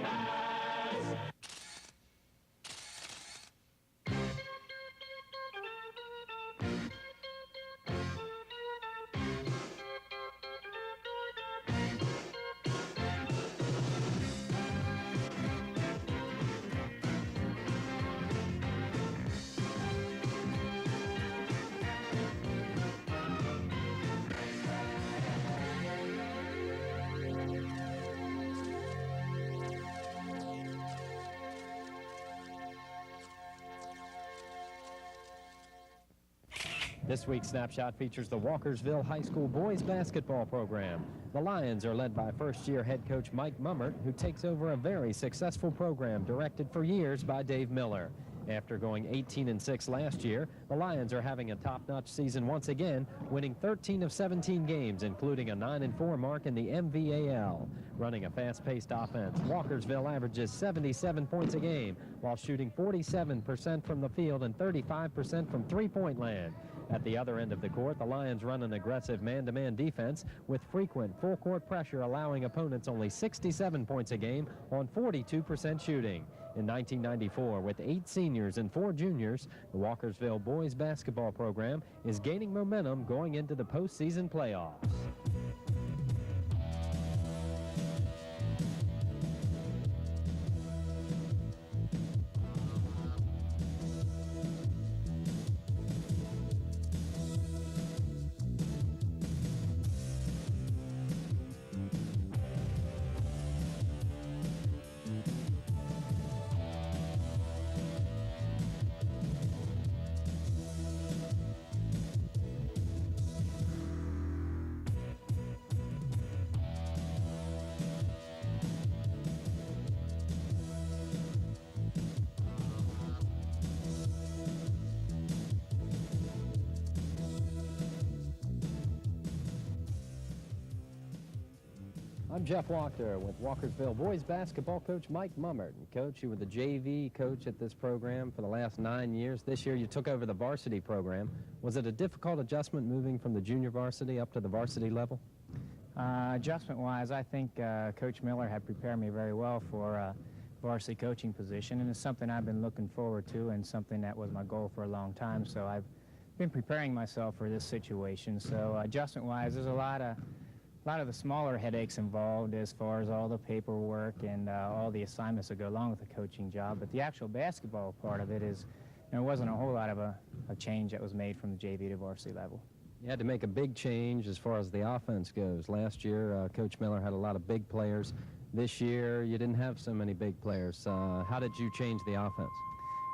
WHS. This week's Snapshot features the Walkersville High School boys basketball program. The Lions are led by first-year head coach Mike MUMMERT, who takes over a very successful program directed for years by Dave Miller. After going 18-6 last year, the Lions are having a top-notch season once again, winning 13 of 17 games, including a 9-4 mark in the MVAL. Running a fast-paced offense, Walkersville averages 77 points a game, while shooting 47% from the field and 35% from three-point land. At the other end of the court, the Lions run an aggressive man-to-man defense with frequent full-court pressure, allowing opponents only 67 points a game on 42% shooting. In 1994, with 8 seniors and 4 juniors, the Walkersville boys basketball program is gaining momentum going into the postseason playoffs. I'm Jeff Walker with Walkersville boys basketball coach Mike MUMMERT. And Coach, you were the JV coach at this program for the last 9 years. This year you took over the varsity program. Was it a difficult adjustment moving from the junior varsity up to the varsity level? Adjustment-wise, I think Coach Miller had prepared me very well for a varsity coaching position, and it's something I've been looking forward to and something that was my goal for a long time. So I've been preparing myself for this situation. So adjustment-wise, there's a lot of the smaller headaches involved as far as all the paperwork and all the assignments that go along with the coaching job. But the actual basketball part of it is, there wasn't a whole lot of a change that was made from the JV to varsity level. You had to make a big change as far as the offense goes. Last year, Coach Miller had a lot of big players. This year, you didn't have so many big players. How did you change the offense?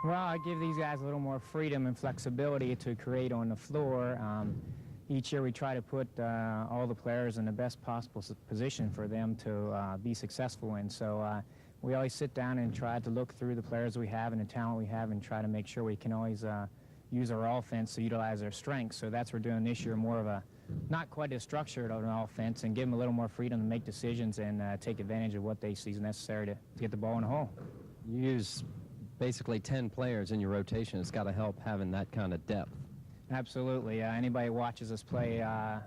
Well, I give these guys a little more freedom and flexibility to create on the floor. Each year we try to put all the players in the best possible position for them to be successful in. So we always sit down and try to look through the players we have and the talent we have and try to make sure we can always use our offense to utilize our strengths. So that's what we're doing this year, more of a not quite as structured of an offense, and give them a little more freedom to make decisions and take advantage of what they see is necessary to get the ball in the hole. You use basically 10 players in your rotation. It's got to help having that kind of depth. Absolutely. Anybody who watches us play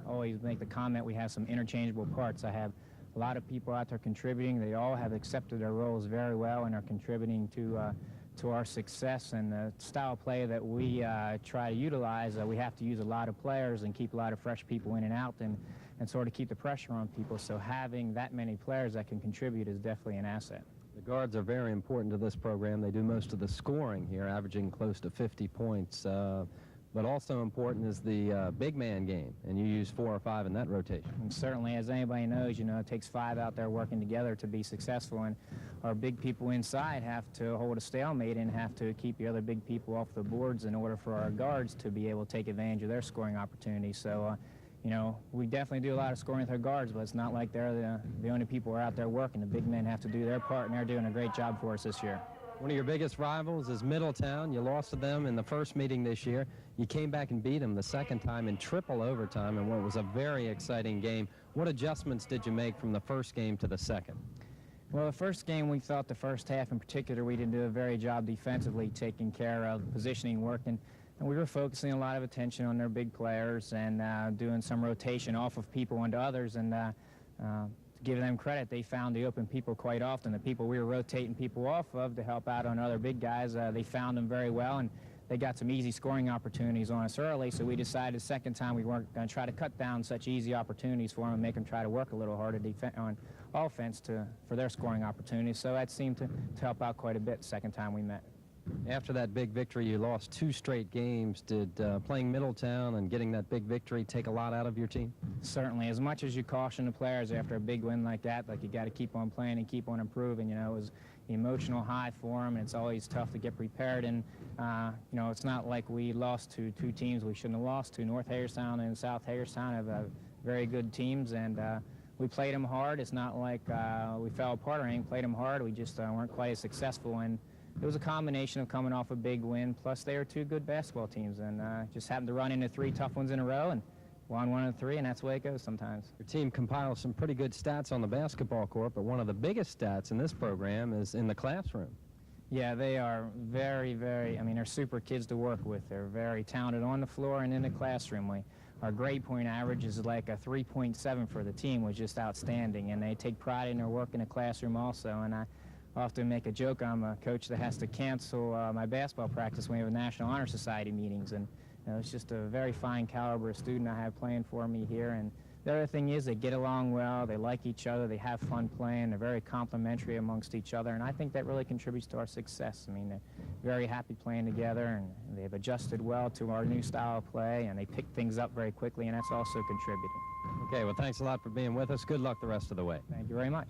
always make the comment we have some interchangeable parts. I have a lot of people out there contributing. They all have accepted their roles very well and are contributing to our success. And the style of play that we try to utilize, we have to use a lot of players and keep a lot of fresh people in and out and sort of keep the pressure on people. So having that many players that can contribute is definitely an asset. The guards are very important to this program. They do most of the scoring here, averaging close to 50 points. But also important is the big man game, and you use 4 or 5 in that rotation. And certainly, as anybody knows, it takes 5 out there working together to be successful, and our big people inside have to hold a stalemate and have to keep the other big people off the boards in order for our guards to be able to take advantage of their scoring opportunities. So, we definitely do a lot of scoring with our guards, but it's not like they're the only people who are out there working. The big men have to do their part, and they're doing a great job for us this year. One of your biggest rivals is Middletown. You lost to them in the first meeting this year. You came back and beat them the second time in triple overtime in what was a very exciting game. What adjustments did you make from the first game to the second? Well, the first game, we thought the first half in particular, we didn't do a very job defensively taking care of positioning work, and we were focusing a lot of attention on their big players and doing some rotation off of people onto others. And to give them credit, they found the open people quite often. The people we were rotating people off of to help out on other big guys, they found them very well, and they got some easy scoring opportunities on us early, so we decided the second time we weren't going to try to cut down such easy opportunities for them and make them try to work a little harder on offense for their scoring opportunities. So that seemed to help out quite a bit the second time we met. After that big victory, you lost 2 straight games. Did playing Middletown and getting that big victory take a lot out of your team? Certainly. As much as you caution the players after a big win like that, like you got to keep on playing and keep on improving, you know, it was an emotional high for them, and it's always tough to get prepared. And, you know, it's not like we lost to 2 teams we shouldn't have lost to. North Hagerstown and South Hagerstown have very good teams, and we played them hard. It's not like we fell apart or anything. Played them hard. We just weren't quite as successful. And it was a combination of coming off a big win, plus they were 2 good basketball teams, and just happened to run into 3 tough ones in a row and won 1 of 3, and that's the way it goes sometimes. Your team compiles some pretty good stats on the basketball court, but one of the biggest stats in this program is in the classroom. Yeah, they are very, I mean, they're super kids to work with. They're very talented on the floor and in the classroom. Our grade point average is like a 3.7 for the team, which is just outstanding, and they take pride in their work in the classroom also. And I often make a joke, I'm a coach that has to cancel my basketball practice when we have National Honor Society meetings, and you know, it's just a very fine caliber of student I have playing for me here. And the other thing is they get along well, they like each other, they have fun playing, they're very complimentary amongst each other, and I think that really contributes to our success. I mean, they're very happy playing together, and they've adjusted well to our new style of play, and they pick things up very quickly, and that's also contributing. Okay, well, thanks a lot for being with us. Good luck the rest of the way. Thank you very much.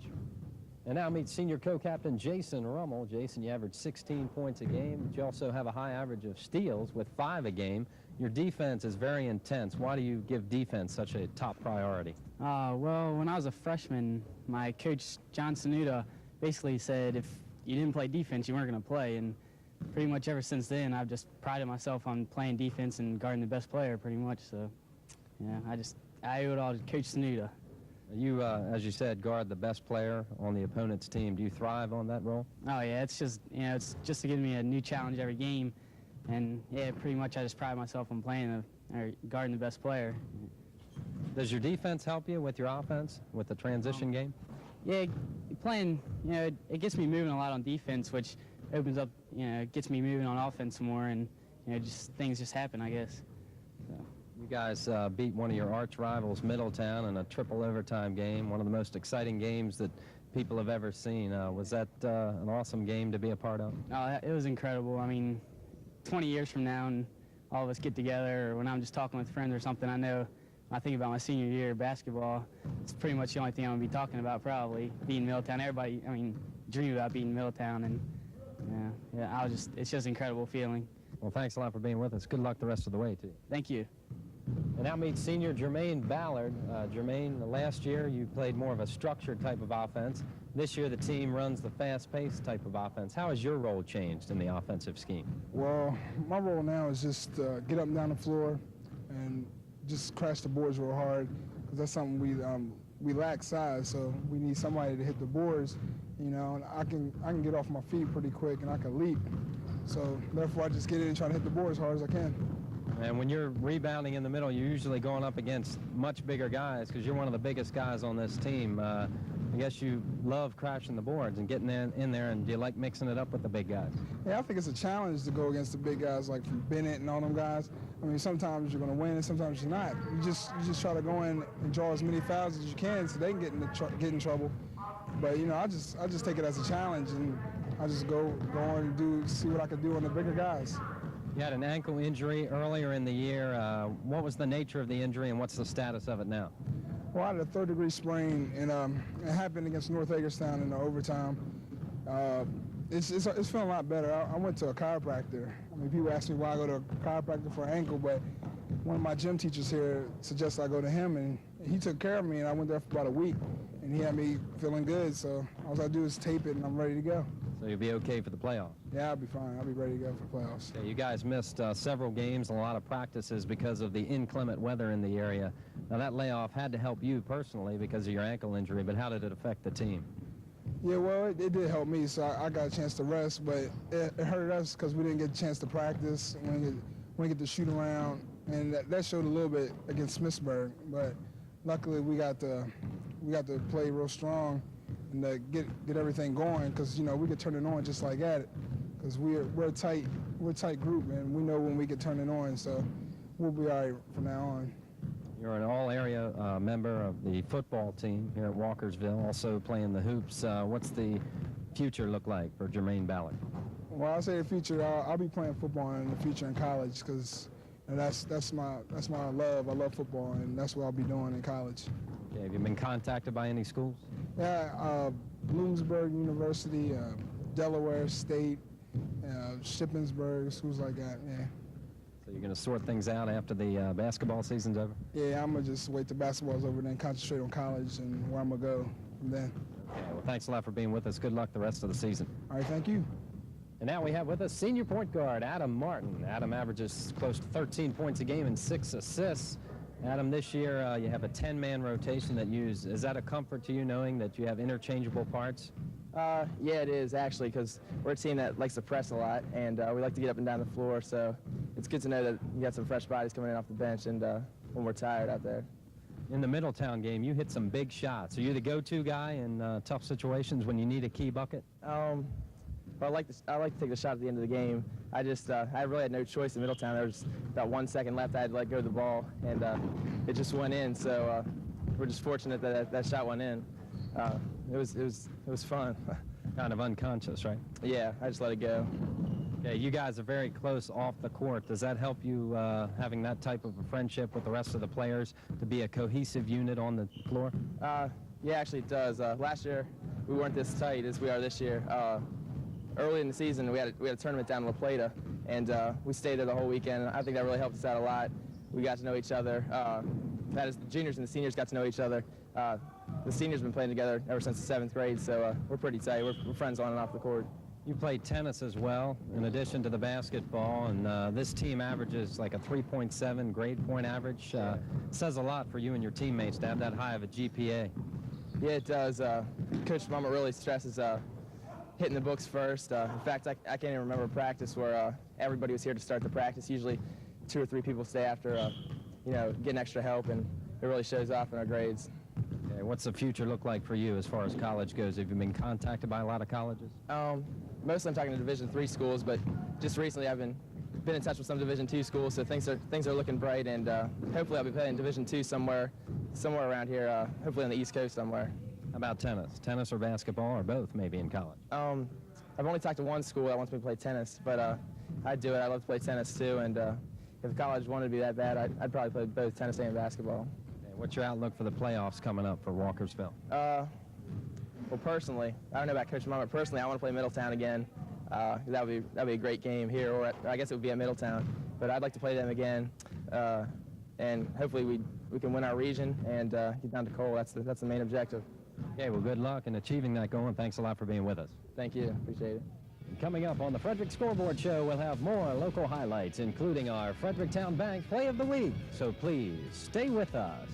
And now meet senior co-captain Jason Rummel. Jason, you average 16 points a game, but you also have a high average of steals with 5 a game. Your defense is very intense. Why do you give defense such a top priority? Well, when I was a freshman, my coach, John Sanuda, basically said if you didn't play defense, you weren't going to play. And pretty much ever since then, I've just prided myself on playing defense and guarding the best player pretty much. So, yeah, I owe it all to Coach Sanuda. You, as you said, guard the best player on the opponent's team. Do you thrive on that role? Oh, yeah, it's just, you know, it's just to give me a new challenge every game. And, yeah, pretty much I just pride myself on playing or guarding the best player. Does your defense help you with your offense, with the transition game? Yeah, playing, you know, it gets me moving a lot on defense, which opens up, you know, gets me moving on offense more, and, you know, just things just happen, I guess. So. You guys beat one of your arch rivals, Middletown, in a triple overtime game, one of the most exciting games that people have ever seen. Was that an awesome game to be a part of? Oh, it was incredible. I mean, 20 years from now and all of us get together, or when I'm just talking with friends or something, I think about my senior year of basketball. It's pretty much the only thing I'm going to be talking about, probably, beating Middletown. Everybody, I mean, dream about beating Middletown, and yeah, it's just an incredible feeling. Well, thanks a lot for being with us. Good luck the rest of the way, too. Thank you. And now meet senior Jermaine Ballard. Jermaine, last year you played more of a structured type of offense. This year the team runs the fast-paced type of offense. How has your role changed in the offensive scheme? Well, my role now is just get up and down the floor and just crash the boards real hard, because that's something we lack size, so we need somebody to hit the boards, you know, and I can get off my feet pretty quick and I can leap. So therefore I just get in and try to hit the board as hard as I can. And when you're rebounding in the middle, you're usually going up against much bigger guys because you're one of the biggest guys on this team. I guess you love crashing the boards and getting in there, and do you like mixing it up with the big guys? Yeah, I think it's a challenge to go against the big guys like from Bennett and all them guys. I mean, sometimes you're going to win and sometimes you're not. You just try to go in and draw as many fouls as you can so they can get in trouble. But, you know, I just take it as a challenge, and I just go on and see what I can do on the bigger guys. You had an ankle injury earlier in the year. What was the nature of the injury, and what's the status of it now? Well, I had a third-degree sprain, and it happened against North Hagerstown in the overtime. It's feeling a lot better. I went to a chiropractor. I mean, people ask me why I go to a chiropractor for an ankle, but one of my gym teachers here suggested I go to him, and he took care of me, and I went there for about a week, and he had me feeling good, so all I do is tape it, and I'm ready to go. So you'll be okay for the playoffs? Yeah, I'll be fine. I'll be ready to go for playoffs. Okay, you guys missed several games and a lot of practices because of the inclement weather in the area. Now, that layoff had to help you personally because of your ankle injury, but how did it affect the team? Yeah, well, it did help me, so I got a chance to rest, but it hurt us because we didn't get a chance to practice. We didn't get to shoot around, and that showed a little bit against Smithsburg, but luckily we got to we got to play real strong and get everything going, because we could turn it on just like that, because we're a tight group, and we know when we could turn it on, so we'll be all right from now on. You're an all-area member of the football team here at Walkersville, also playing the hoops. What's the future look like for Jermaine Ballard? Well, I'll say the future, I'll be playing football in the future in college, because that's my love. I love football, and that's what I'll be doing in college. Okay, have you been contacted by any schools? Yeah, Bloomsburg University, Delaware State, Shippensburg, schools like that, yeah. So you're going to sort things out after the basketball season's over? Yeah, I'm going to just wait till basketball's over, then concentrate on college and where I'm going to go from then. Okay, well, thanks a lot for being with us. Good luck the rest of the season. All right, thank you. And now we have with us senior point guard Adam Martin. Adam averages close to 13 points a game and 6 assists. Adam, this year you have a 10-man rotation that is that a comfort to you, knowing that you have interchangeable parts? Yeah, it is, actually, because we're a team that likes to press a lot, and we like to get up and down the floor, so it's good to know that you got some fresh bodies coming in off the bench and when we're tired out there. In the Middletown game, you hit some big shots. Are you the go-to guy in tough situations when you need a key bucket? Well, I like to take the shot at the end of the game. I really had no choice in Middletown. There was about 1 second left. I had to let go of the ball, and it just went in. So we're just fortunate that that shot went in. It was fun. Kind of unconscious, right? Yeah, I just let it go. Okay, you guys are very close off the court. Does that help you having that type of a friendship with the rest of the players to be a cohesive unit on the floor? Yeah, actually it does. Last year we weren't this tight as we are this year. Early in the season, we had a tournament down in La Plata, and we stayed there the whole weekend. I think that really helped us out a lot. We got to know each other. That is, the juniors and the seniors got to know each other. The seniors have been playing together ever since the 7th grade, so we're pretty tight. We're friends on and off the court. You play tennis as well, in addition to the basketball, and this team averages like a 3.7 grade point average. Says a lot for you and your teammates to have that high of a GPA. Yeah, it does. Coach Mummert really stresses hitting the books first. In fact, I can't even remember a practice where everybody was here to start the practice. Usually 2 or 3 people stay after, getting extra help, and it really shows off in our grades. Okay, what's the future look like for you as far as college goes? Have you been contacted by a lot of colleges? Mostly I'm talking to Division III schools, but just recently I've been in touch with some Division II schools, so things are looking bright, and hopefully I'll be playing Division II somewhere around here, hopefully on the East Coast somewhere. How about tennis? Tennis or basketball, or both maybe in college? I've only talked to one school that wants me to play tennis, but I'd do it. I love to play tennis too, and if college wanted to be that bad, I'd probably play both tennis and basketball. Okay, what's your outlook for the playoffs coming up for Walkersville? Well, personally, I don't know about Coach Mummert. Personally, I want to play Middletown again. That would be a great game here, or I guess it would be at Middletown. But I'd like to play them again, and hopefully we can win our region and get down to Cole. That's the main objective. Okay, well, good luck in achieving that goal, and thanks a lot for being with us. Thank you. Appreciate it. Coming up on the Frederick Scoreboard Show, we'll have more local highlights, including our Fredericktown Bank Play of the Week. So please, stay with us.